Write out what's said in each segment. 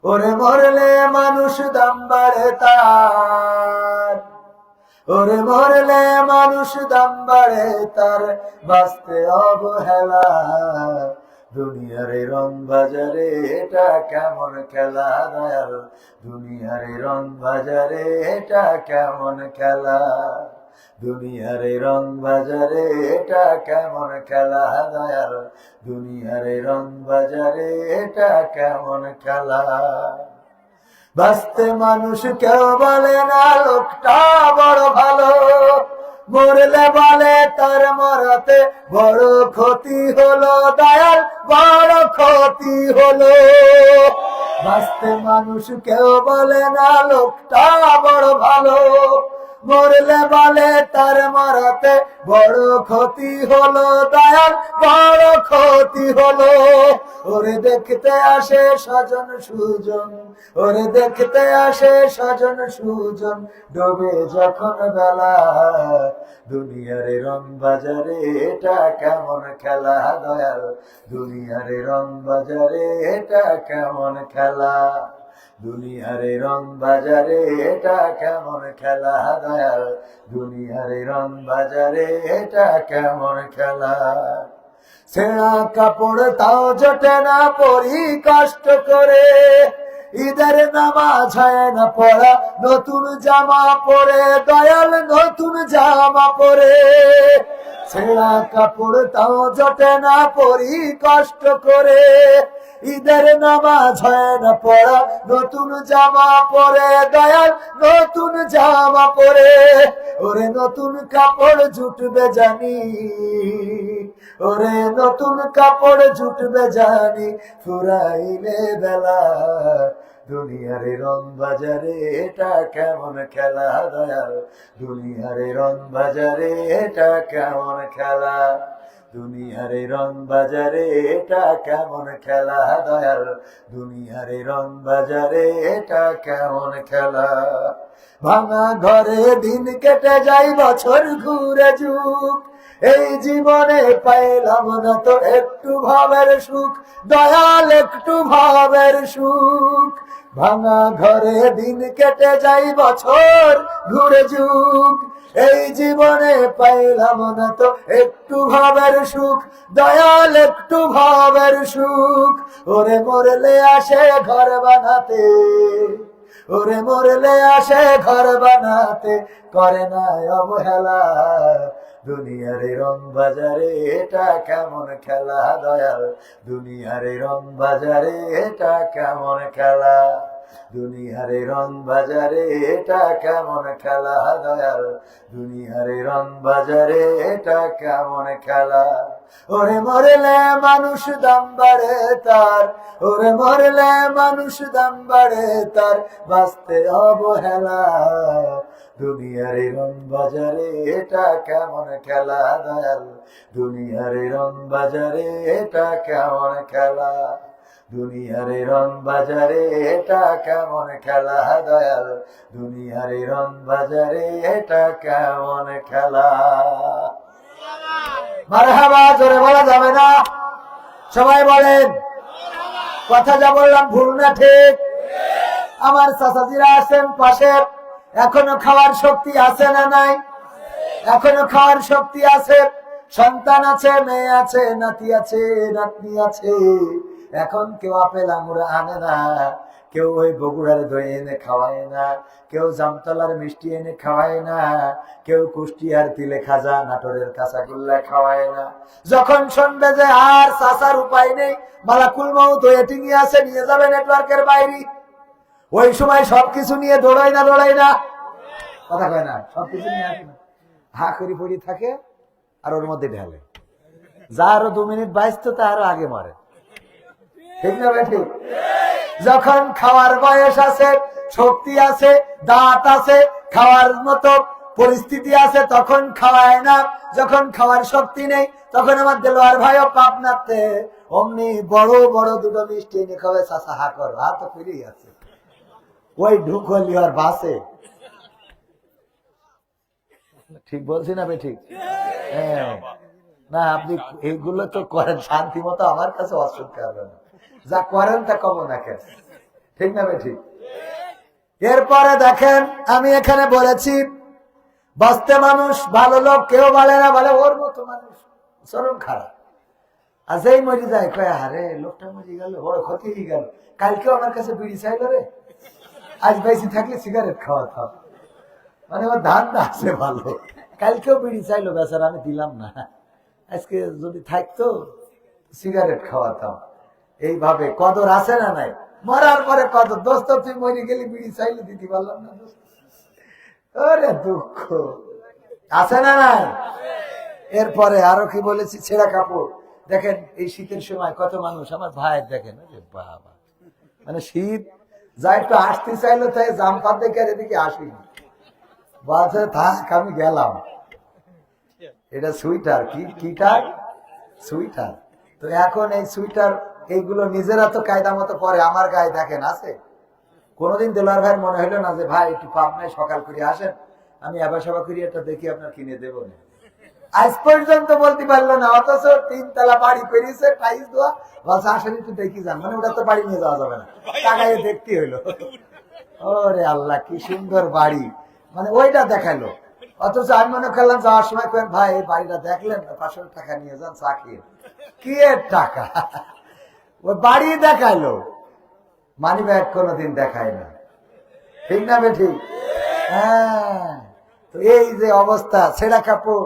ওরে মরলে মানুষ দাম বাড়ে তার, ওরে মরলে মানুষ দাম বাড়ে তার, বাঁচতে অবহেলা। দুনিয়ার এই রং বাজারে এটা কেমন খেলা দয়াল, দুনিয়ার এই রং বাজারে এটা কেমন খেলা, দুনিয়ার এই রং বাজারে এটা কেমন খেলা দয়াল, দুনিয়ার এই রং বাজারে এটা কেমন খেলা। বাঁচতে মানুষ কেউ বলে না লোকটা বড় ভালো, মরলে বলে তার মরাতে বড় ক্ষতি হলো দয়াল, বড় ক্ষতি হলো। বাঁচতে মানুষ কেউ বলে না লোকটা বড় ভালো, মরলে বলে তার মরাতে বড় ক্ষতি হলো দয়াল, বড় ক্ষতি হলো। ওরে দেখতে আসে স্বজন সুজন, ওরে দেখতে আসে স্বজন সুজন, ডোবে যখন বেলা। দুনিয়ার রং বাজারে এটা কেমন খেলা দয়াল, দুনিয়ার রং বাজারে এটা কেমন খেলা, দুনিয়ার রং বাজারে এটা কেমন খেলা দয়াল, দুনিয়ার রং বাজারে এটা কেমন খেলা। ছেঁড়া কাপড় তাও জোটে না পরি কষ্ট করে, ঈদের নামাজ হয় না পড়া, নতুন জামা পরে দয়াল, নতুন জামা পরে। ছেঁড়া কাপড় তাও জোটে না পরি কষ্ট করে, ঈদের নামাজ হয় না পড়া, নতুন জামা পরে দয়াল, নতুন জামা পরে। ওরে নতুন কাপড় জুটবে জানি, ওরে নতুন কাপড় জুটবে জানি, ফুরাইলে বেলা। দুনিয়ার রং বাজারে এটা কেমন খেলা দয়াল, দুনিয়ার রং বাজারে এটা কেমন খেলা, দুনিয়ার রং বাজারে এটা কেমন খেলা দয়াল, দুনিয়ার রং বাজারে এটা কেমন খেলা। ভাঙা ঘরে দিন কেটে যায় বছর ঘুরে যুগ, এই জীবনে পাইলাম না তো একটু ভাবের সুখ দয়াল, একটু ভাবের সুখ। ভাঙা ঘরে দিন কেটে যায় বছর ঘুরে যুগ, এই জীবনে পাইলাম না তো একটু ভাবের সুখ দয়াল, একটু ভাবের সুখ। ওরে মরলে আসে ঘর বানাতে, ওরে মরলে আসে ঘর বানাতে, করে না অবহেলা। দুনিয়ার রং বাজারে এটা কেমন খেলা দয়াল, দুনিয়ার রং বাজারে এটা কেমন খেলা, দুনিয়ার রং বাজারে এটা কেমন খেলা দয়াল, দুনিয়ার রং বাজারে এটা কেমন খেলা। ওরে মরলে মানুষ দাম বাড়ে তার, ওরে মরলে মানুষ দাম বাড়ে তার, বাঁচতে অবহেলা। দুনিয়ার রং বাজারে এটা কেমন খেলা দয়াল, দুনিয়ার রং বাজারে এটা কেমন খেলা, দুনিয়ার রং বাজারে এটা কেমন খেলা দয়াল, দুনিয়ার রং বাজারে এটা কেমন খেলা। মারহাবা জোরে বলা যাবে না, সবাই বলেন। কথা যা বললাম ভুল না ঠিক? আমার চাচাজিরা আছেন পাশে, এখনো খাওয়ার শক্তি আছে না নাই? এখনো খাওয়ার শক্তি আছে, সন্তান আছে, মেয়ে আছে, নাতি আছে, নাতনি আছে। এখন কেউ আপেল আঙুর আনে না, কেউ ওই বগুড়ার দই এনে খাওয়ায় না, কেউ জামতলার মিষ্টি এনে খাওয়ায় না, কেউ কুষ্টিয়ার তিলে খাজা নাটোরের কাঁচাগোল্লা খাওয়ায় না। যখন শুনবে যে আর চাচার উপায় নেই, মালাকুল মউত ওয়েটিং এ আছে, নিয়ে যাবে নেটওয়ার্কের বাইরে, ওই সময় সবকিছু নিয়ে দৌড়াই না, দৌড়াই না, কথা কয় না, সবকিছু নিয়ে আসে না, হা করি পড়ি থাকে আর ওর মধ্যে ঢালে। যা আরো 2 মিনিট বাইসতো তা আরো আগে মারে, ঠিক না ভাই? ঠিক। যখন খাওয়ার বয়স আছে, শক্তি আছে, দাঁত আছে, খাওয়ার মতো পরিস্থিতি আছে, তখন খাওয়ায় না। যখন খাওয়ার শক্তি নেই, তখন আমার দেলোয়ার ভাইও পাবনাতে অমনি বড় বড় 2টো মিষ্টি এনে খাবে, চাষা হা কর, হাত তো ফিরেই আছে, ওই ঢুকলি আর বাসে। ঠিক বলছি না ভাই? ঠিক। হ্যাঁ, না আপনি এইগুলো তো করেন শান্তি মতো, আমার কাছে অসুবিধা হবে না, যা করেন তা কম না কেন। ঠিক না বে ঠিক? এরপরে দেখেন আমি এখানে বলেছি বাঁচতে মানুষ ভালো লোক কেউ বলে না, বলে ওর মতো মানুষ চরম খারাপ। আর যেই মরি যায় কয়ে হারে লোকটা মরি গেল, বড় ক্ষতি হয়ে গেল, কালকেও আমার কাছে বিড়ি চাইলো রে, আজ বেশি থাকলে সিগারেট খাওয়াতাম। মানে ওর ধান্দা আছে ভালো, কালকেও বিড়ি চাইলো বেচারা, আমি দিলাম না, আজকে যদি থাকতো সিগারেট খাওয়াতাম। এইভাবে কদর আছে না নাই? মরার পরে কদর। দোস্ত তুই মরে গেলি বিড়ি চাইলে দিতে পারলাম না, ওরে দুঃখ আছে না নাই? এরপরে আরো কি বলেছি, ছেঁড়া কাপড়। দেখেন এই শীতের সময় কত মানুষ, আমার ভাই দেখেন বাবা, মানে শীত যা একটু আসতে চাইলো তাই জামপাত দেখে এদিকে আসিনি, বলছে থাক আমি গেলাম। এটা সুইটার, কিটার সুইটার। তো এখন এই সুইটার এইগুলো নিজেরা তো কায়দা মতো পরে, আমার গায়ে দেখেন আছে। কোনোদিন দেলোয়ার ভাইয়ের মনে হইলো না যে ভাই একটু পাবনায় সকাল করে আসেন, আমি আবার সভা করি একটা দেখি আপনার কিনে দেবো না? আজ পর্যন্ত বলতে পারলো না। অথচ 3 তলা বাড়ি করিয়েছে, টাইলস দেওয়া, বলছে আসেন একটু দেখি যান, মানে ওটা তো বাড়ি নিয়ে যাওয়া যাবে না, টাকায় দেখতে হইলো। ওরে আল্লাহ কি সুন্দর বাড়ি, মানে ওইটা দেখাইলো। অথচ আমি মনে করলাম যাওয়ার সময় কেন ভাই এই বাড়িটা দেখলেন, 500 টাকা নিয়ে যান চা খেয়ে। কি এর টাকা, ওই বাড়ি দেখাইলো, মানি ব্যাগ কোনোদিন দেখায় না। ঠিক না বেঠিক? হ্যাঁ। তো এই যে অবস্থা, ছেঁড়া কাপড়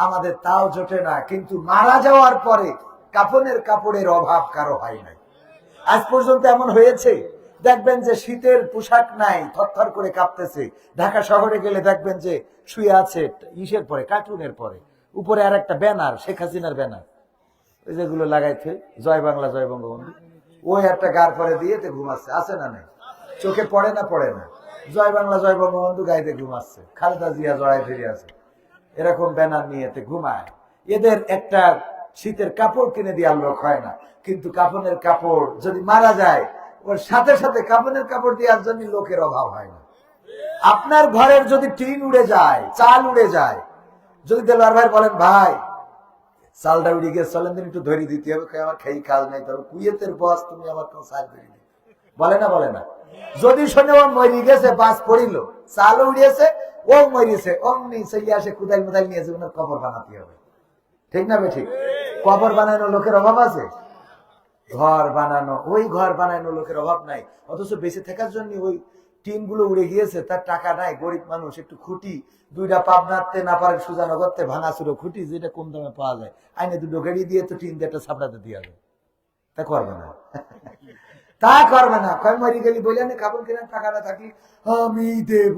আমাদের তাও জোটে না, কিন্তু মারা যাওয়ার পরে কাফনের কাপড়ের অভাব কারো হয় নাই। আজ পর্যন্ত এমন হয়েছে, দেখবেন যে শীতের পোশাক নাই, থরথর করে কাঁপতেছে। ঢাকা শহরে গেলে দেখবেন যে শুয়ে আছে ইসের পরে, কার্টুনের পরে, উপরে আর একটা ব্যানার, শেখ হাসিনার ব্যানার, ওই যেগুলো লাগাইছে জয় বাংলা জয় বঙ্গবন্ধু, ওই একটা গার পরে দিয়ে ঘুমাচ্ছে। আছে না নাই? চোখে পড়ে না? পড়ে না? জয় বাংলা জয় বঙ্গবন্ধু গাইতে ঘুমাচ্ছে। খালেদা জিয়া জড়াই ফিরে আছে, এরকম ব্যানার নিয়ে ঘুমায়। এদের একটা শীতের কাপড় কিনে দেওয়ার লোক হয় না, কিন্তু কাফনের কাপড় যদি মারা যায় ওর সাথে সাথে কাফনের কাপড় দেওয়ার জন্য লোকের অভাব হয় না। আপনার ঘরের যদি টিন উড়ে যায়, চাল উড়ে যায়, যদি দেলোয়ার ভাই বলেন ভাই চালটা উড়ে গিয়ে চলেন দিন একটু ধরে দিতে হবে, আমার খেয়ে কাজ নাই, তবে কুয়েতের বস তুমি আমার কোনো চাল ধরে দিতে, বলে না? বলে না? যদি শোনে ও মরি গেছে, বাস পড়িল, চালও উড়িয়েছে, ও মরিয়েছে, অমনি সেই আসে কুদাল মুদাল নিয়েছে, ওনার কবর বানাতে হবে। ঠিক না বেঠিক? কবর বানানো লোকের অভাব আছে? ঘর বানানো, ওই ঘর বানানো লোকের অভাব নাই। অথচ বেঁচে থাকার জন্য ওই টিন গুলো উড়ে গিয়েছে, তার টাকা নাই, গরিব মানুষ একটু খুঁটি 2টা পাবনাতে না পারে সুজানো করতে, ভাঙাচুরো খুঁটি যেটা কম দামে পাওয়া যায়, আইনে 2 গাড়ি দিয়ে তো টিন দিয়ে একটা ছাপড়াতে দিয়ে যাবে, তা করবে না। তা করবে না, কয় মরি গেলি বলে না, কাপড় কেনার টাকা না থাকলে আমি দেব।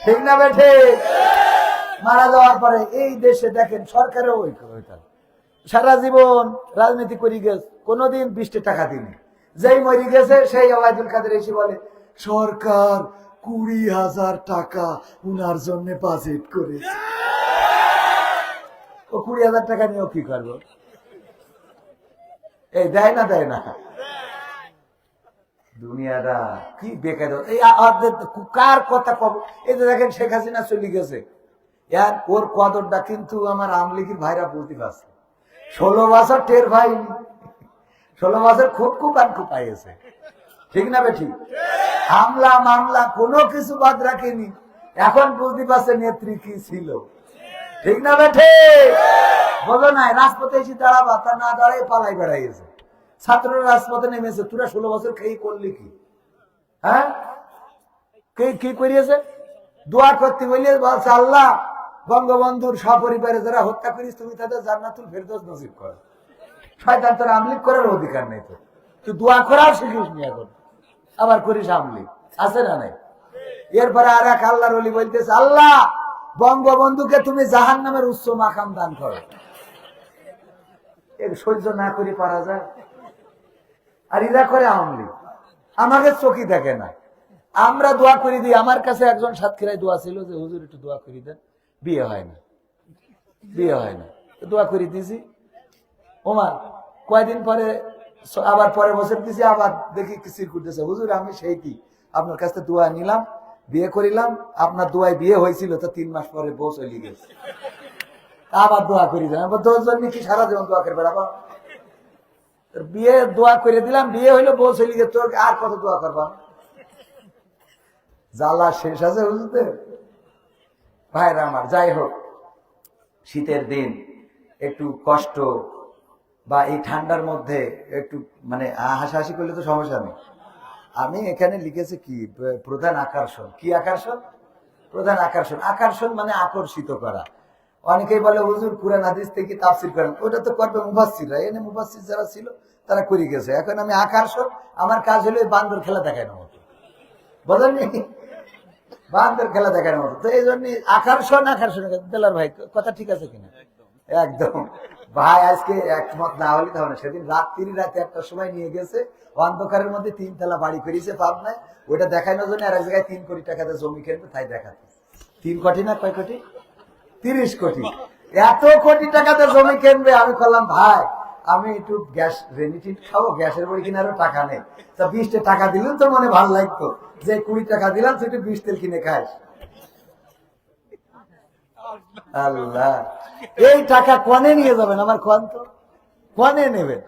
ঠিক না বেঠে? মারা যাওয়ার পরে এই দেশে দেখেন সরকারও ওই সারা জীবন রাজনীতি করে গেছে, কোনোদিন 20 টাকা দিনি। যেই মরি গেছে সেই ওবায়দুল কাদের এসে বলে সরকার 20,000 টাকা উনার জন্য বাজেট করেছে। ও 20,000 টাকা নিয়েও কি করবো? এই দেয় না, দেয় না। দুনিয়াটা কি বেকার। এই কার কথা কব? এই যে দেখেন শেখ হাসিনা চলে গেছে, ওর কদরটা কিন্তু আমার আওয়ামী লীগের ভাইরা বলতে পারছে। 16 বছর টের ভাইনি, 16 বছর খুব পাইছে। ঠিক না বেঠি? হামলা মামলা কোনো কিছু বাদ রাখেনি, এখন বুঝতে পারছে নেত্রী কি ছিল। ঠিক না বেঠে? বলো নাই রাজপথে এসে দাঁড়াবা, তা না দাঁড়াই পালাই বেড়াইছে। ছাত্ররা রাজপথে নেমেছে, তোরা 16 বছর খেয়ে করলি কি? হ্যাঁ, কি করিয়েছে? দোয়া করতে বলিয়ে বলছে আল্লাহ বঙ্গবন্ধুর সপরিবারে যারা হত্যা করিস তুমি তাদের জান্নাতুল ফেরদৌস নসিব কর। শয়তান তোর আমলিক করার অধিকার নেই, তো তুই দোয়া করার শিখিস নি, এখন আবার করিস আমলিক। আছে না নাই? এরপরে আর এক আল্লাহর ওলি বলতেছে আল্লাহ বঙ্গবন্ধুকে তুমি জাহান্নামের উচ্চ মাকাম দান করো। এর সহ্য না করে পারা যায়? আর ইরা করে আওয়ামী, আমাকে চোখই দেখে না। আমরা দোয়া করে দিই। আমার কাছে একজন সাতক্ষীরায় দোয়া ছিল যে হুজুর একটু দোয়া করে দেন, বিয়ে হয় না, বিয়ে হয় না। দোয়া করে দিয়েছি, ওমা কয়দিন পরে আবার পরের বছর দিয়েছি, আবার দেখি কিসির করতেছে, হুজুর আমি সেই কি আপনার কাছে দোয়া নিলাম, বিয়ে করিলাম, আপনার দোয়ায় বিয়ে হয়েছিল, তো 3 মাস পরে বউ চলে গেছে, আবার দোয়া করি দেন। তোর জন্য কি সারা জীবন দোয়া করবে? আবার বিয়ে দোয়া করে দিলাম, বিয়ে হইলো, বউ চলে গেছে, তোর আর কত দোয়া করবা? জ্বালা শেষ আছে বুঝতে ভাইরা আমার। যাই হোক, শীতের দিন একটু কষ্ট বা এই ঠান্ডার মধ্যে একটু মানে হাসাহাসি করলে তো সমস্যা নেই। আমি এখানে লিখেছি কি প্রধান আকর্ষণ। কি আকর্ষণ? প্রধান আকর্ষণ। আকর্ষণ মানে আকর্ষিত করা। অনেকেই বলে হুজুর কুরআন হাদিস থেকে তাফসীর করেন, ওটা তো করবে মুফাসসিররা। এনে মুফাসসির যারা ছিল তারা করে গেছে। এখন আমি আকর্ষণ, আমার কাজ হলো বান্দর খেলা দেখানোর মতো, বুঝলেন? বান্দর খেলা দেখানোর মতো। তো এই জন্য আকর্ষণ। আকর্ষণ দেলার ভাই কথা ঠিক আছে কিনা? একদম ভাই, আজকে একমত না হলে তাহলে সেদিন রাতে 1টার সময় নিয়ে গেছে, অন্ধকারের মধ্যে 3 তলা বাড়ি করেছে পাবনায়। ওইটা দেখানোর জন্য আর এক জায়গায় 3 কোটি টাকাতে জমি কিনবে, তাই দেখাতে। 3 কোটি না কয় কোটি? 30 কোটি। এত কোটি টাকাতে জমি কিনবে। আমি বললাম ভাই আমি একটু গ্যাস রেনিটিন খাবো, গ্যাসের বই কিনারও টাকা নেই, তা 20 টাকা দিলেও তো মনে ভালো লাগতো যে 20 টাকা দিলাম তুই একটু 20 তেল কিনে খাস। আল্লাহ, এই টাকা কনে নিয়ে যাবেন? আমার কোন তো কনে নেবেন?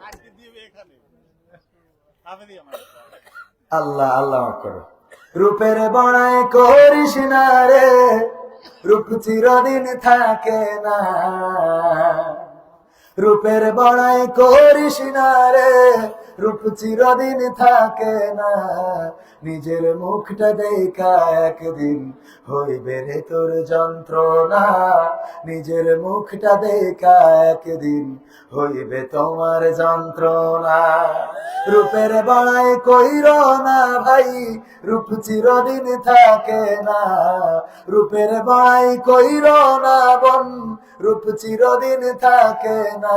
আল্লাহ আল্লাহ করো। রূপের বড়াই করিস না রে, রূপ চিরদিন থাকে না। রূপের বড়াই করিস না রে, রূপ চিরদিন থাকে না। নিজের মুখটা দেখা একদিন হইবে রে তোর যন্ত্রণা। নিজের মুখটা দেখা একদিন হইবে তোমার যন্ত্রণা। রূপের বড়াই কইর না ভাই, রূপ চিরদিন থাকে না। রূপের বড়াই কইর না বোন, রূপ চিরদিন থাকে না।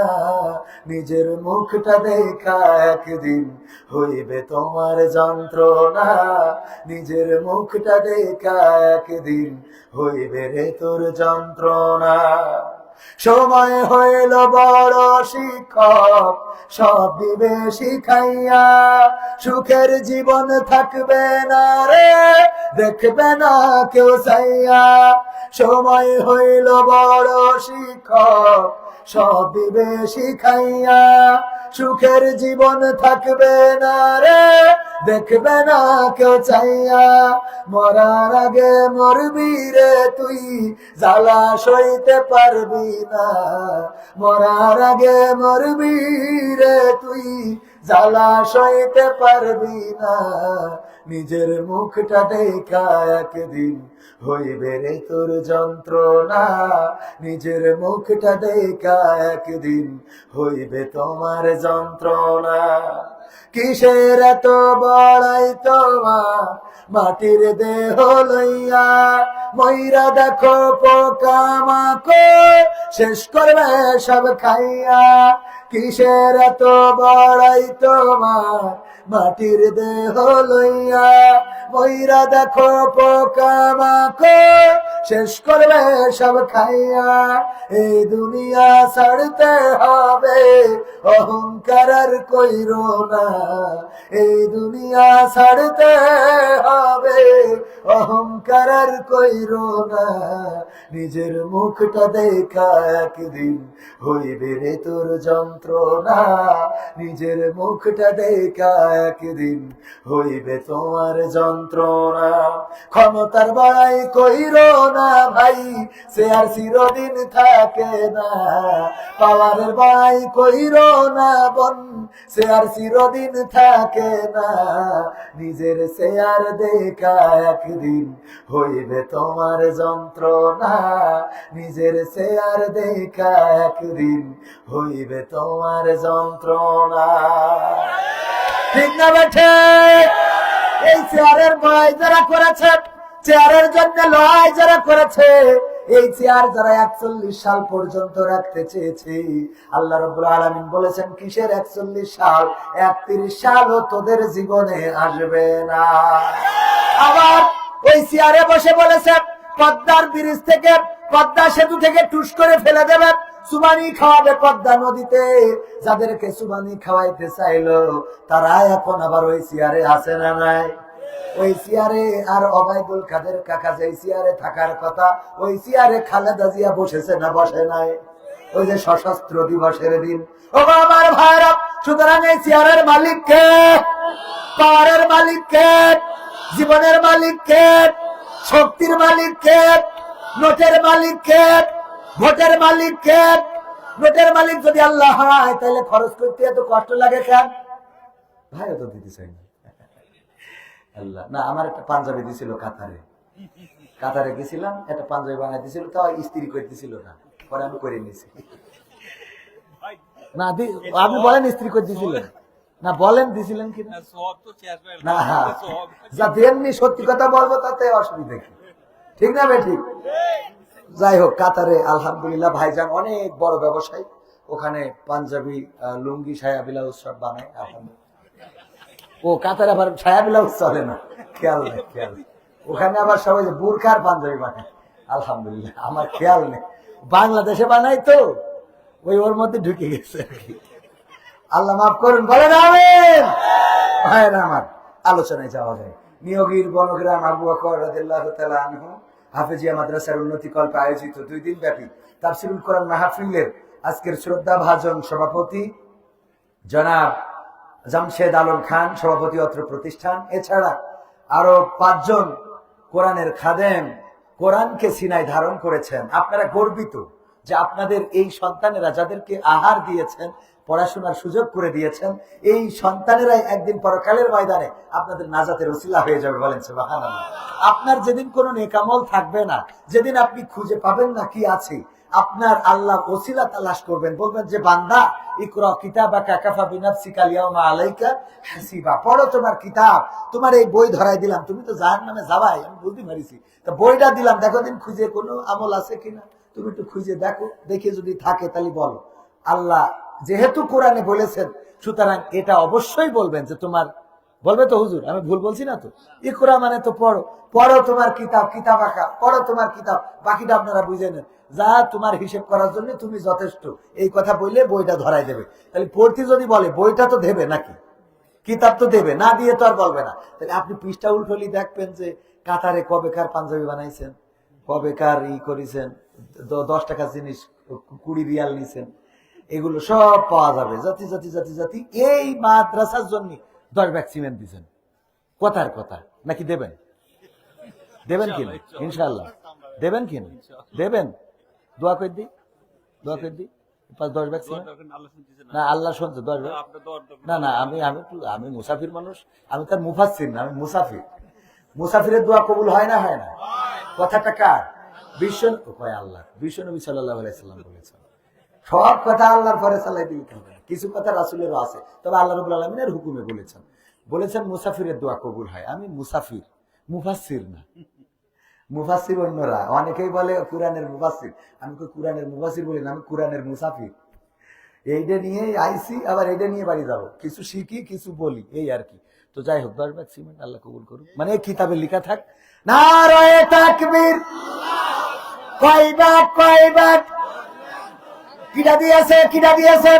নিজের মুখটা দেখা একদিন হইবে তোমার যন্ত্রণা। নিজের মুখটা দেখা একদিন হইবে রে তোর যন্ত্রণা। সময় হইল বড় শিক্ষক, সব দিবে শিখাইয়া। সুখের জীবন থাকবে না রে, দেখবে না কেউ চাইয়া। সময় হইল বড় শিক্ষক, সব দিবে শিখাইয়া। সুখের জীবন থাকবে না রে, দেখবে না কেউ চাইয়া। মরার আগে মরবি রে তুই, জ্বালা সইতে পারবি না। মরার আগে মরবি রে তুই, জ্বালা সইতে পারবি না। নিজের মুখটা দেখা একদিন হইবে রে তোর যন্ত্রণা। নিজের মুখটা দেখা একদিন হইবে তোমার যন্ত্রণা। কিসের এত বড়াই তোমার মাটির দেহ লইয়া? ময়রা দেখো পোকামাকড় শেষ করবে সব খাইয়া। কিসের এত বড়াই তোমার মাটির দেহ লইয়া? ময়রা দেখো পোকামাকড় শেষ করবে সব খাইয়া। এই দুনিয়া ছাড়তে হবে, অহংকার আর কইরো না। এই দুনিয়া ছাড়তে হবে, অহংকার আর কইরো না। নিজের মুখটা দেখা একদিন হইবে রে তোর যন্ত্রণা। নিজের মুখটা দেখা একদিন হইবে তোমার যন্ত্রণা। ক্ষমতার বড়াই কইরো না ভাই, সে আর চিরদিন থাকে না। পাওয়ারের বড়াই কইরো না বোন, সে আর চিরদিন থাকে না। নিজের শেয়ার দেখা একদিন হইবে তোমার যন্ত্রণা। নিজের শেয়ার দেখা একদিন হইবে তোমার যন্ত্রণা। ঠিক না বেঠে? এই চেয়ারের বড়াই যারা করেছে, চেয়ারের জন্য লড়াই যারা করেছে, এই চেয়ার যারা 41 সাল পর্যন্ত রাখতে চেয়েছে, আল্লাহ রাব্বুল আলামিন বলেছেন কিসের 41 সাল? 31 সালও তোদের জীবনে আসবে না। আবার ওই চেয়ারে বসে বলেছে পদ্মার ব্রিজ থেকে, পদ্মা সেতু থেকে টুস করে ফেলে দেবে, সুবানি খাওয়াবে পদ্মা নদীতে। যাদেরকে সুবানি খাওয়াইতে চাইলো তারা এখন আবার ওই চেয়ারে আছে না নাই? ওই চেয়ারে আর ওবায়দুল কাদের কাকা যে চেয়ারে থাকার কথা, ওই চেয়ারে খালেদা জিয়া বসেছে না বসে নাই? ওই যে সশস্ত্র দিবসের দিন। ও আমার ভাইরা, সুতরাং এই চেয়ারের মালিক কে, পাওয়ারের মালিক কে, জীবনের মালিক কে, শক্তির মালিক কে, নোটের মালিক কে, ভোটের মালিক কে? নোটের মালিক যদি আল্লাহ হয় তাহলে খরচ করতে এত কষ্ট লাগে কেন? ভাই তো দিতে চাই না আল্লাহ। না, আমার একটা পাঞ্জাবি দিছিল কাতারে গেছিলাম, একটা পাঞ্জাবি বানাই দিছিল, তাও ইস্ত্রি করে দিছিল না, পরে আমি করে নিয়েছি। না আপনি বলেন ইস্ত্রি করে দিছিলেন না, বলেন দিছিলেন কি না? যা দেননি, সত্যি কথা বলবো তাতে অসুবিধা কি, ঠিক না ভাই? ঠিক। যাই হোক, কাতারে আলহামদুলিল্লাহ ভাইজান অনেক বড় ব্যবসায়ী, ওখানে পাঞ্জাবি, লুঙ্গি, সায়া ব্লাউজ সব বানায়। ও কাতারে আবার সায়া ব্লাউজ চলে না, খেয়াল নেই, ওখানে আবার সবাই বুরখার পাঞ্জাবি বানায়। আলহামদুলিল্লাহ আমার খেয়াল নেই, বাংলাদেশে বানাই তো ওই ওর মধ্যে ঢুকে গেছে আর কি। আল্লাহ মাফ করুন, বলেন আমিন। ভাইরা আমার, আলোচনায় যাওয়া যায়। নিয়োগীর বনগ্রাম আবু বকর রাদিয়াল্লাহু তাআলা আনহু হাফেজিয়া মাদ্রাসার উন্নতি কল্পে আয়োজিত 2 দিন ব্যাপী তাফসীরুল কোরআন মাহফিলের আজকের শ্রদ্ধাভাজন সভাপতি জনাব জামশেদ আলম খান, সভাপতি অত্র প্রতিষ্ঠান। এছাড়া আরো 5 জন কোরআনের খাদেম কোরআনকে সিনায় ধারণ করেছেন। আপনারা গর্বিত যে আপনাদের এই সন্তানেরা, যাদেরকে আহার দিয়েছেন, পড়াশোনার সুযোগ করে দিয়েছেন, এই সন্তানেরাই একদিন পরকালের ময়দানে আপনাদের নাজাতের ওসিলা হয়ে যাবে। বলেন সুবহানাল্লাহ। আপনার যেদিন কোনো নেকামল থাকবে না, যেদিন আপনি খুঁজে পাবেন না কি আছে, আপনার আল্লাহ ওসিলা তালাশ করবেন, বলবেন যে বান্দা ইকরা কিতাবাকা কাফা বিনাফসিকা আল-ইয়াওমা আলাইকা হাসিবা, পড়ো তোমার কিতাব, তোমার এই বই ধরাই দিলাম, তুমি তো জাহান্নামে যাবাই, আমি বলতে পারিছি, তা বইটা দিলাম, দেখো দিন খুঁজে কোনো আমল আছে কিনা, তুমি একটু খুঁজে দেখো, দেখে যদি থাকে তাহলে বলো। আল্লাহ যেহেতু কোরআনে বলেছেন, সুতরাং এটা অবশ্যই বলবেন যে তোমার, বলবে তো হুজুর আমি ভুল বলছি না তো, ইকরা মানে তো পড়ো, পড়ো তোমার কিতাব, কিতাব আঁকা, পড়ো তোমার কিতাব, বাকিটা আপনারা বুঝে নেন, যা তোমার হিসেব করার জন্য তুমি যথেষ্ট, এই কথা বললে বইটা ধরাই দেবে। তাহলে পড়তে যদি বলে বইটা তো দেবে নাকি, কিতাব তো দেবে, না দিয়ে তো আর বলবে না। তাহলে আপনি পৃষ্ঠা উল্টলি দেখবেন যে কাতারে কবেকার পাঞ্জাবি বানাইছেন, কবেকার করেছেন, 10 টাকা জিনিস 20 রিয়াল নিছেন, এগুলো সব পাওয়া যাবে। জাতি জাতি জাতি জাতি এই মাদ্রাসার জন্য 10 ব্যাগ সিমেন্ট দিচ্ছেন, কথার কথা নাকি দেবেন? দেবেন কিনা? ইনশাআল্লাহ দেবেন কিনা? দেবেন, দোয়া করে দিই, দোয়া করে দিই 10 ব্যাগ সিমেন্ট। না আল্লাহ শুনছে 10 ব্যাগ, না না আমি মুসাফির মানুষ, আমি তার মুফাসসির না, আমি মুসাফির। মুসাফিরের দোয়া কবুল হয় না? হয় না। কথাটা কার? আল্লাহ, বিশ্বনবী সাল্লাল্লাহু আলাইহি সাল্লাম বলেছেন, সব কথা আল্লাহর পরে চালাই দিতে হবে, কিছু কথা রাসূলেরও আছে, তবে আল্লাহ রাব্বুল আলামিনের হুকুমে বলেছেন মুসাফিরের দোয়া কবুল হয়। আমি মুসাফির, মুফাসসির না। মুফাসসির অন্যরা, অনেকেই বলে কোরআনের মুফাসসির, আমি কোরআনের মুফাসসির বলি না, আমি কোরআনের মুসাফির। এইটা নিয়ে আইসি, আবার এইটা নিয়ে বাড়ি যাবো, কিছু শিখি কিছু বলি, এই আর কি। তো যাই হোক, 10 ব্যাগ সিমেন্ট আল্লাহ কবুল করুন, মানে কিতাবে লেখা থাক। নারায়ে তাকবীর, কয় ব্যাগ কিটা দিয়েছে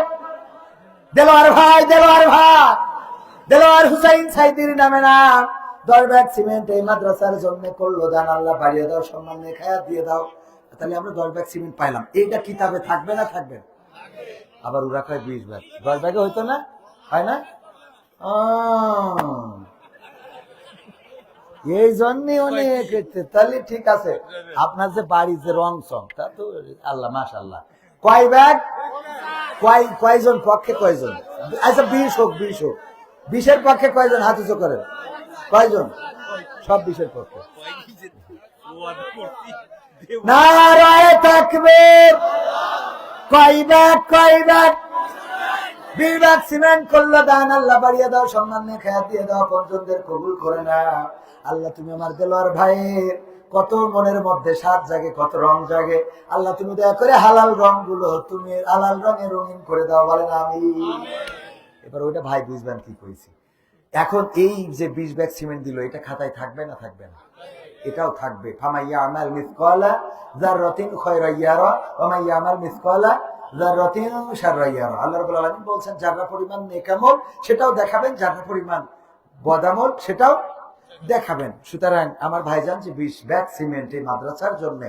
দেলোয়ার ভাই, দেলোয়ার হুসাইন সাইদির নামে না। 10 ব্যাগ সিমেন্ট এই মাদ্রাসার জন্য করলো দান, আল্লাহ বাড়িয়ে দাও, সম্মান নিয়ে খায়াত দিয়ে দাও। তাহলে আমরা 10 ব্যাগ সিমেন্ট পাইলাম, এইটা কিতাবে থাকবে না থাকবে? আবার ওরা কয় 20 ব্যাগ, 10 ব্যাগে হইতো না? হয় না? এই জন্যই অনেক, তাহলে ঠিক আছে। আপনার যে বাড়ি যে রং সং, তা তো আল্লাহ মাশাআল্লাহ। কয় ব্যাগ, কয়জন পক্ষে কয়জন? আচ্ছা 20 হোক, 20-এর পক্ষে কয়জন হাত উঁচু করেন? কয়জন? সব 20-এর পক্ষে। নারায়ে তাকবীর, কয় ব্যাগ 20 ব্যাগ সিমেন্ট করলো দান, আল্লাহ বাড়িয়ে দাও, সম্মান নিয়ে খায়াত দিয়ে দাও, পঞ্চমদের কবুল করে না। আল্লাহ তুমি আমার দেলোয়ার ভাইয়ের কত মনের মধ্যে স্বাদ জাগে, কত রং জাগে, আল্লাহ তুমি দয়া করে হালাল রং গুলো তুমি হালাল রঙে রঙিন করে দাও, বলেন আমিন। এবার ওইটা ভাই বুঝবেন কি কইছি। এখন এই যে 20 ব্যাগ সিমেন্ট দিল, এটা খাতায় থাকবে না থাকবে না? এটাও থাকবে। ফামাইয়া আমাল মিসকালা যাররাতিন খায়রান ইয়ারা ওয়া মান ইয়ামাল মিসকালা যাররাতিন শাররান ইয়ারা। আল্লাহ রাব্বুল আলামিন বলছেন, যারা পরিমাণ নেকামল সেটাও দেখাবেন, যারা পরিমাণ বদামল সেটাও দেখাবেন। সুতরাং আমার ভাইজান যে 20 ব্যাগ সিমেন্ট এই মাদ্রাসার জন্য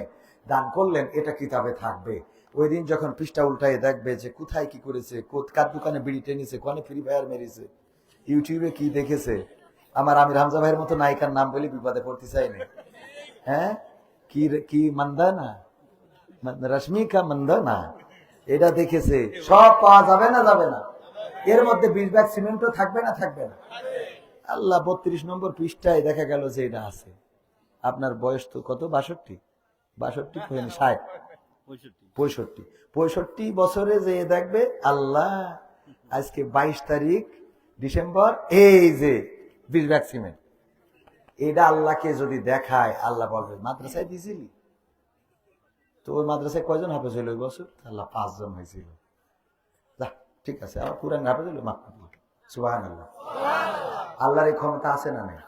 দান করলেন, এটা কিতাবে থাকবে। ওই দিন যখন পৃষ্ঠা উল্টায় দেখবে যে কোথায় কি করেছে, কার দোকানে বিড়ি টেনেছে, কোনে ফ্রি ফায়ার মেরেছে, ইউটিউবে কি দেখেছে। আমার আমির হামজা ভাইয়ের মতো নায়িকার নাম বলে বিপদে পড়তে চাইনি। হ্যাঁ, কি মান্দানা, রশ্মিকা মান্দানা, এটা দেখেছে। সব পাওয়া যাবে না, যাবে না। এর মধ্যে 20 ব্যাগ সিমেন্টও থাকবে না, থাকবে না। আল্লাহ 32 নম্বর পৃষ্ঠায় দেখা গেল যে এটা আছে। আপনার বয়স তো কত? 62, 60, 65 বছরে যে দেখবে আল্লাহ আজকে 22 তারিখ ডিসেম্বর, এই যে 20 ব্যাগ সিমেন্ট, এটা আল্লাহকে যদি দেখায়, আল্লাহ বলবে মাদ্রাসায় দিয়েছিলি তো? ওই মাদ্রাসায় কয়জন হাফেজ হইল ওই বছর? আল্লাহ 5 জন হয়েছিল। ঠিক আছে, আবার কুরআন হাফেজ হইল, মাফ করবো। সুবহানাল্লাহ। আল্লাহর এই ক্ষমতা আছে না নাই?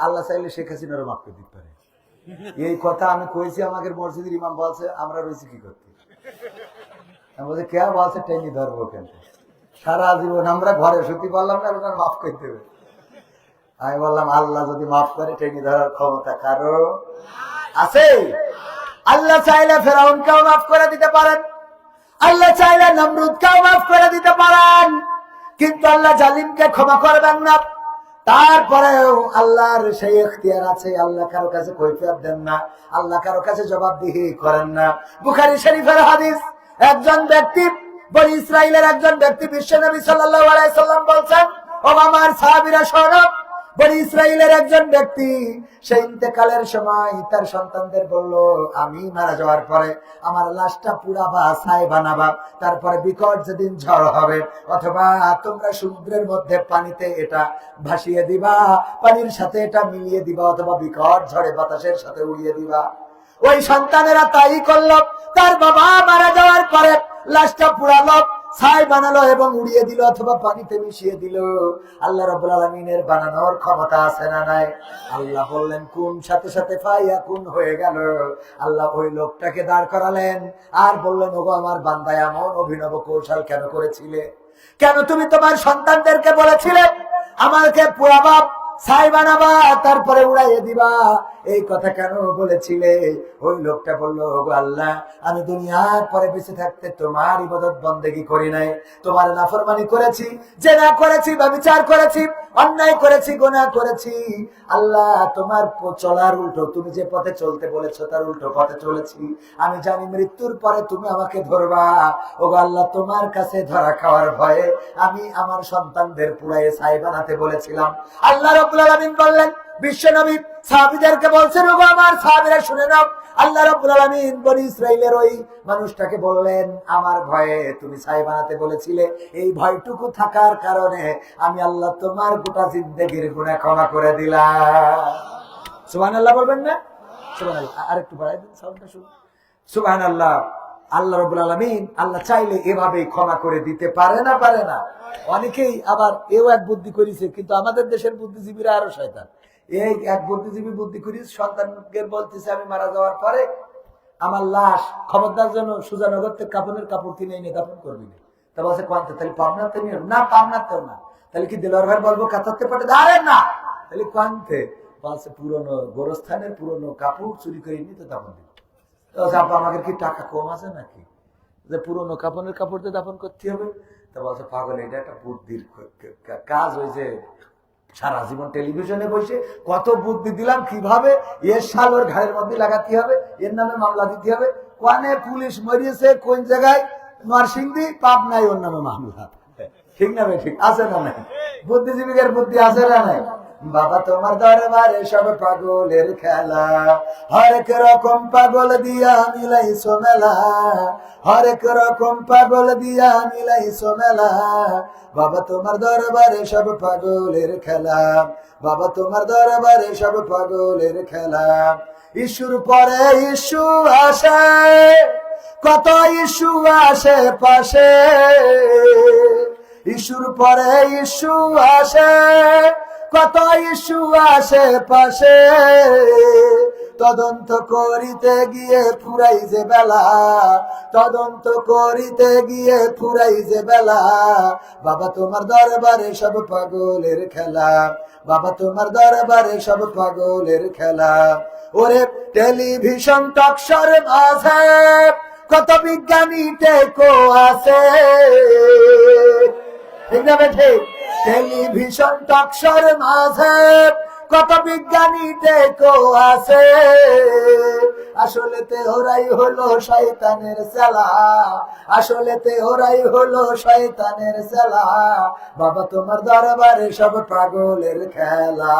আল্লাহ চাইলে শেখ হাসিনারও মাফ করে দিতে পারে। এই কথা আমি কইছি, আমাদের মসজিদের ইমাম বলছে আমরা রয়েছি কি করতে। আমি বলছি কে বলছে টেনে ধরবো কেন? সারা জীবন আমরা ঘরে সত্যি বললাম না, ওনার মাফ করে দেবে। আমি বললাম আল্লাহ যদি মাফ করে, টেনে ধরার ক্ষমতা কারো আছে? আল্লাহ চাইলে ফেরাউনকেও মাফ করে দিতে পারেন, আল্লাহ চাইলে নমরুদকেও মাফ করে দিতে পারেন, কিন্তু আল্লাহ জালিমকে ক্ষমা করবেন না। তারপরেও আল্লাহর সেই ইখতিয়ার আছে, আল্লাহ কারো কাছে কৈফিয়ত দেন না, আল্লাহ কারো কাছে জবাবদিহি করেন না। বুখারী শরীফের হাদিস, একজন ব্যক্তি, বনি ইসরাইলের একজন ব্যক্তি, বিশ্বনবী সাল্লাল্লাহু আলাইহি সাল্লাম বলছেন, ও আমার সাহাবীরা শোনো, বনি ইসরাইলের একজন ব্যক্তি সেই ইন্তেকালের সময় তার সন্তানদের বলল, আমি মারা যাওয়ার পরে আমার লাশটা পুরাবা, ছাই বানাবা, তারপরে বিকট যেদিন ঝড় হবে, অথবা তোমরা সমুদ্রের মধ্যে পানিতে এটা ভাসিয়ে দিবা, পানির সাথে এটা মিলিয়ে দিবা, অথবা বিকট ঝড়ে বাতাসের সাথে উড়িয়ে দিবা। ওই সন্তানেরা তাই করলো। তার বাবা মারা যাওয়ার পরে লাশটা পুরালো, ছাই বানালো এবং উড়িয়ে দিল, অথবা পানিতে মিশিয়ে দিল। আল্লাহ রাব্বুল আলামিনের বানানোর ক্ষমতা আছে না নাই? আল্লাহ বললেন কুন, সাথে সাথে ফায়াকুন হয়ে গেল। আল্লাহ ওই লোকটাকে দাঁড় করালেন আর বললেন, ওগো আমার বান্দা, এমন অভিনব কৌশল কেন করেছিলে? কেন তুমি তোমার সন্তানদেরকে বলেছিলে আমাকে পুরাবা, ছাই বানাবা, তারপরে উড়াইয়ে দিবা? এই কথা কেন বলেছিলে? ওই লোকটা বলল, ওগো আল্লাহ, আমি দুনিয়ার পরে বেঁচে থাকতে তোমার ইবাদত বন্দেগী করি নাই, তোমার নাফরমানি করেছি, জেনা করেছি, ব্যভিচার করেছি, অন্যায় করেছি, গুনাহ করেছি। আল্লাহ, তোমার চলার উল্টো, তুমি যে পথে চলতে বলেছো তার উল্টো পথে চলেছি। আমি জানি মৃত্যুর পরে তুমি আমাকে ধরবা। ওগো আল্লাহ, তোমার কাছে ধরা খাওয়ার ভয়ে আমি আমার সন্তানদের পুড়াইয়ে ছাই বানাতে বলেছিলাম। আল্লাহ রাব্বুল আলামিন বললেন, বিশ্বনবী সাহাবীদেরকে বলছেন, ওগো আমার সাহাবীরা শুনে নাও, আল্লাহ রাব্বুল আলামিন বনি ইসরাইলের ওই মানুষটাকে বললেন, আমার ভয়ে তুমি ছাই বানাতে বলেছিলে, এই ভয়টুকু থাকার কারণে আমি আল্লাহ তোমার গোটা জিন্দেগির গুনাহ ক্ষমা করে দিলাম। সুবহানাল্লাহ বলবেন না? সুবহানাল্লাহ। আরেকটু বাড়াই দিন সাউন্ডটা, শুনুন। সুবহানাল্লাহ। আল্লাহ রাব্বুল আলামিন আল্লাহ চাইলে এভাবে ক্ষমা করে দিতে পারে না? পারে না? অনেকেই আবার এও এক বুদ্ধি করেছে, কিন্তু আমাদের দেশের বুদ্ধিজীবীরা আরো শয়তান। এই এক বুদ্ধিজীবী বুদ্ধি করিস, সন্তানকে বলতেছে আমি মারা যাওয়ার পরে আমার লাশ খবরদার যেন সুজানগর থেকে কাপড়ের কাপড় কিনে এনে দাফন করবি না। তা বলছে কোয়ান্তে, তাহলে পাবনাতে নিয়ে না, পাবনাতেও না, তাহলে কি দিলওয়ার ভাই বলবো কাতারতে পাঠে? আরে না, তাহলে কোয়ান্তে বলছে পুরনো গোরস্থানের পুরনো কাপড় চুরি করে নিয়ে তো দাফন দিল। আমাদের কি টাকা কম আছে নাকি যে পুরনো কাপড়ের কাপড় দিয়ে দাফন করতে হবে? তা বলছে পাগল, এটা একটা বুদ্ধির কাজ। ওই যে সারা জীবন টেলিভিশনে বসে কত বুদ্ধি দিলাম, কিভাবে এর শাল ওর ঘাড়ের মধ্যে লাগাতে হবে, এর নামে মামলা দিতে হবে, কোয়ানে পুলিশ মরিয়েছে, কোন জায়গায় নরসিংদী, পাবনায় ওর নামে মামলা। ঠিক না ভাই? ঠিক আছে না নাই? বুদ্ধিজীবীদের বুদ্ধি আছে না নাই? বাবা তোমার দরবারে সব পাগলের খেলা, হরেক রকম পাগল দিয়া মিলাইছো মেলা, হরেক রকম পাগল দিয়া মিলাইছো মেলা। বাবা তোমার দরবারে সব পাগলের খেলা, বাবা তোমার দরবারে সব পাগলের খেলা। ইস্যুর পরে ইস্যু আসে, কত ইস্যু আসে পাশে, ইস্যুর পরে ইস্যু আসে, কত ইস্যু আসে পাশে। তদন্ত করিতে গিয়ে ফুরাই যে বেলা, তদন্ত করিতে গিয়ে ফুরাই যে বেলা। বাবা তোমার দরবারে সব পাগলের খেলা, বাবা তোমার দরবারে সব পাগলের খেলা। ওরে টেলিভিশন টকশোর মাঝে কত বিজ্ঞানী টেকো আছে, ঠিক না বেঠে? টেলিভিশন টকশোর মাঝে কত বিজ্ঞানী টেকো আছে, আসলেতে ওরাই হলো শয়তানের চেলা, আসলেতে ওরাই হলো শয়তানের চেলা, বাবা তোমার দরবারে সব পাগলের খেলা।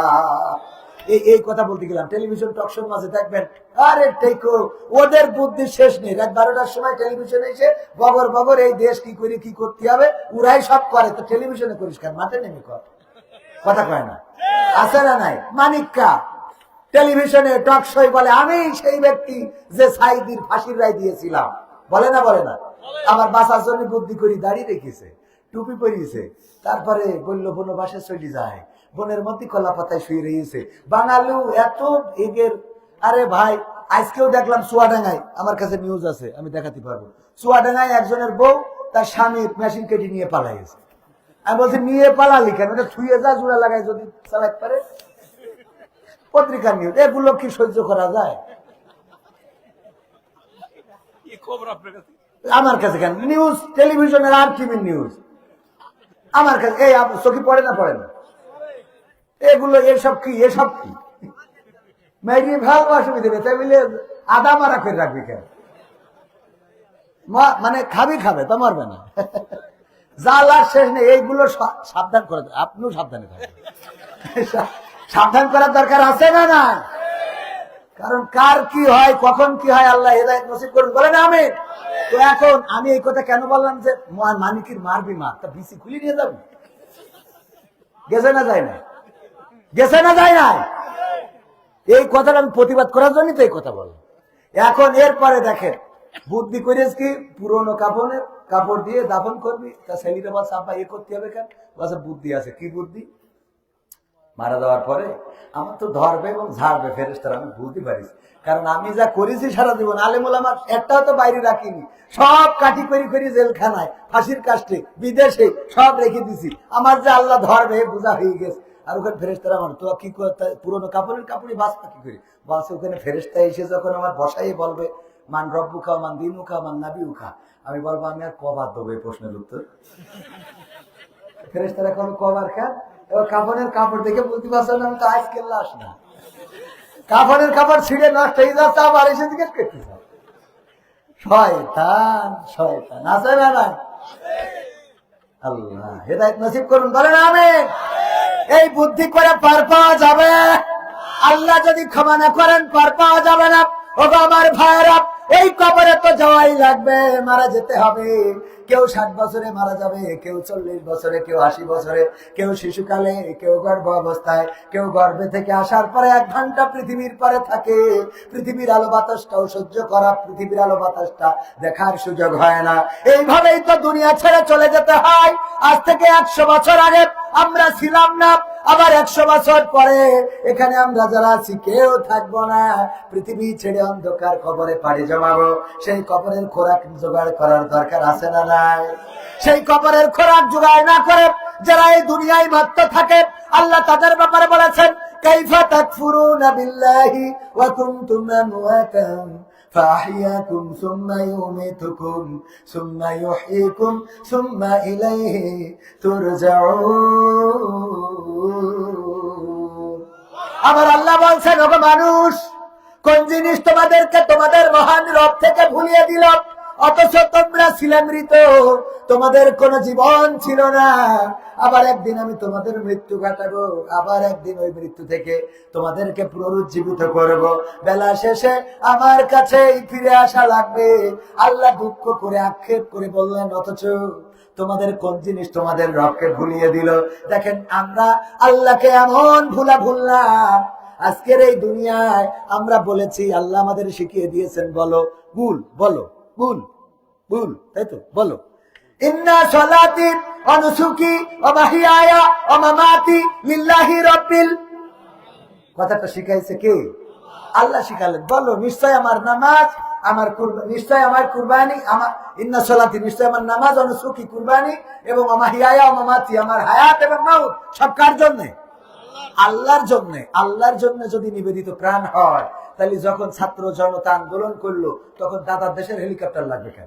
এই কথা বলতে গেলাম, টেলিভিশন টকশোর মাঝে দেখবেন আরে টেকো, ওদের বুদ্ধি শেষ নেই। রাত 12টার সময় টেলিভিশনে এসে বগর বগর এই দেশ কি করে কি করতে হবে ওরাই সব করে, তো টেলিভিশনে করিস কেন, মাঠে নেমে কর, কথা কয় না? আছে না নাই? মানিক্কা টেলিভিশনে টকশোয় বলে আমি সেই ব্যক্তি যে সাইদির ফাঁসির রায় দিয়েছিলাম, বলে না? বলে না? আমার বাঁচার জন্য বুদ্ধি করি দাঁড়িয়ে রেখেছে, টুপি পরিয়েছে, তারপরে বললো বোন বাসে চলে যায়, বনের মধ্যে কলা পাতায় শুয়ে রয়েছে। বাঙালিও এত এগের। আরে ভাই আজকেও দেখলাম চুয়াডাঙ্গায়, আমার কাছে নিউজ আছে আমি দেখাতে পারবো, চুয়াডাঙ্গায় একজনের বউ তার স্বামীর মেশিন কেটে নিয়ে পালাই গেছে। আমি বলছি নিয়ে পালালি কেন, ওটা থুয়ে যা জোড়া লাগাই যদি চালাতে পারে। পত্রিকার নিউজ, এগুলো কি সহ্য করা যায়? আমার কাছে কেন নিউজ, টেলিভিশনের আর টিভির নিউজ আমার কাছে। এই চোখে পড়ে না? পড়ে না? এগুলো এসব কি, এসব কি মেয়ে ভালো অসুবিধা নেই, তাই বলে আদা মারা করে রাখবি কেন? মানে খাবি খাবে তো মারবে না, জ্বালার শেষ নেই। এইগুলো সাবধান করে, আপনিও সাবধানে থাকবেন, সাবধান করার দরকার আছে না? না, কারণ কার কি হয় কখন কি হয় আল্লাহ হেদায়েত নসিব করুন, বলেন আমিন। তো এখন আমি এই কথা কেন বললাম যে মানিকির মারবি মার, তা বিসি খুলি নিয়ে যাবি, গেছে না যায় না, গেছে না যায় না, এই কথাটা আমি প্রতিবাদ করার জন্যই তো এই কথা বললাম। এখন এরপরে দেখেন বুদ্ধি করিস কি, পুরোনো কাপড় দিয়ে দাফন করবি, তা ছেলেটা বলছে আব্বা এ করতে হবে কেন, বলছে বুদ্ধি আছে। কি বুদ্ধি? মারা যাওয়ার পরে আমার তো ধরবে এবং ঝাড়বে ফেরেশতারা, আমি বুঝতে পারিস, কারণ আমি যা করেছি সারা জীবন আলেমুল আমার একটাও তো বাইরে রাখিনি, সব কাঠি করি করি জেলখানায়, ফাঁসির কাস্টে, বিদেশে সব রেখে দিছি, আমার যে আল্লাহ ধরবে বোঝা হয়ে গেছে। আর ওখানে ফেরেশতারা আমার তো কি করতে, পুরোনো কাপড়ই বাঁচতা কি করে, বাস ওখানে ফেরেশতা এসে যখন আমার বসাই বলবে মান রব্বুকা মান দিনুকা মান নাবিউকা, আমি বলবো আমি আর কবার দেবো এই প্রশ্নের উত্তর? ফেরেশতারা কোনো কবার খান, এবার কাফনের কাপড় দেখে বলতে পারছেন আমি তো আজকে লাশ না, কাফনের কাপড় ছিঁড়ে নষ্ট হয়ে যাচ্ছে, আবার এসে জিজ্ঞেস করতে শয়তান, শয়তান আছে না নাই? আল্লাহ হেদায়েত নসিব করুন, বলেন আমিন। এই বুদ্ধি করে পার পাওয়া যাবে? আল্লাহ যদি ক্ষমা না করেন পার পাওয়া যাবে না। ওগো আমার ভাইয়েরা, এই কবরে তো যাওয়াই লাগবে, মারা যেতে হবে। কেউ 60 বছরে মারা যাবে, কেউ 40 বছরে, কেউ 80 বছরে, কেউ শিশুকালে, কেউ গর্ভ অবস্থায়, কেউ গর্ভে থেকে আসার পরে 1 ঘন্টা পৃথিবীর পরে থাকে। পৃথিবীর আলো বাতাসটাও সহ্য করা, পৃথিবীর আলো বাতাসটা দেখার সুযোগ হয় না। এইভাবেই তো দুনিয়া ছেড়ে চলে যেতে হয়। আজ থেকে 100 বছর আগে আমরা ছিলাম না, আবার 100 বছর পরে এখানে আমরা যারা আছি কেউ থাকবো না। পৃথিবী ছেড়ে অন্ধকার কবরে পাড়ি জমাবো। সেই কবরের খোরাক জোগাড় করার দরকার আছে না নাই? সেই কবরের খোরাক জোগাড় না করে যারা এই দুনিয়ায় মাত্র থাকে, আল্লাহ তাদের ব্যাপারে বলেছেন কাইফা তাকফুরুনা বিল্লাহি ওয়া কুনতুম আমওয়াতান فأحياكم ثم يميتكم ثم يحييكم ثم إليه ترجعون। আবার আল্লাহ বলছেন ওগো মানুষ, কোন জিনিস তোমাদেরকে তোমাদের মহান রব থেকে ভুলিয়ে দিল, অথচ তোমরা ছিলে মৃত, তোমাদের কোনো জীবন ছিল না। আবার একদিন আমি তোমাদের মৃত্যু কাটাবো, আবার একদিন ওই মৃত্যু থেকে তোমাদেরকে পুনরুজ্জীবিত করব। বেলা শেষে আমার কাছেই ফিরে আসা লাগবে। আল্লাহ দুঃখ করে আক্ষেপ করে বললেন অথচ তোমাদের কোন জিনিস তোমাদের রবকে ভুলিয়ে দিল। দেখেন আমরা আল্লাহকে এমন ভুললাম। আজকের এই দুনিয়ায় আমরা বলেছি, আল্লাহ আমাদের শিখিয়ে দিয়েছেন বলো ভুল, বলো ভুল, ভুল, তাই তো বলো ইন্না সলাতি ওয়া নুসুকি ওয়া মাহিয়ায়া ওয়া মামাতি লিল্লাহি রাব্বিল। কথাটা শিখাইছে কে? আল্লাহ শিখালেন। বলো নিশ্চয় আমার নামাজ, আমার কুরবানি, নিশ্চয় আমার কুরবানি, আমার ইন্না সলাতি নিশ্চয় আমার নামাজ, ওয়া নুসুকি কুরবানি, এবং ওয়া মাহিয়ায়া ওয়া মামাতি আমার হায়াত এবং মউত সব কার জন্য? আল্লাহর জন্য। আল্লাহর জন্য যদি নিবেদিত প্রাণ হয় তাহলে যখন ছাত্র জনতা আন্দোলন করলো তখন দাদার দেশের হেলিকপ্টার লাগবে কেন?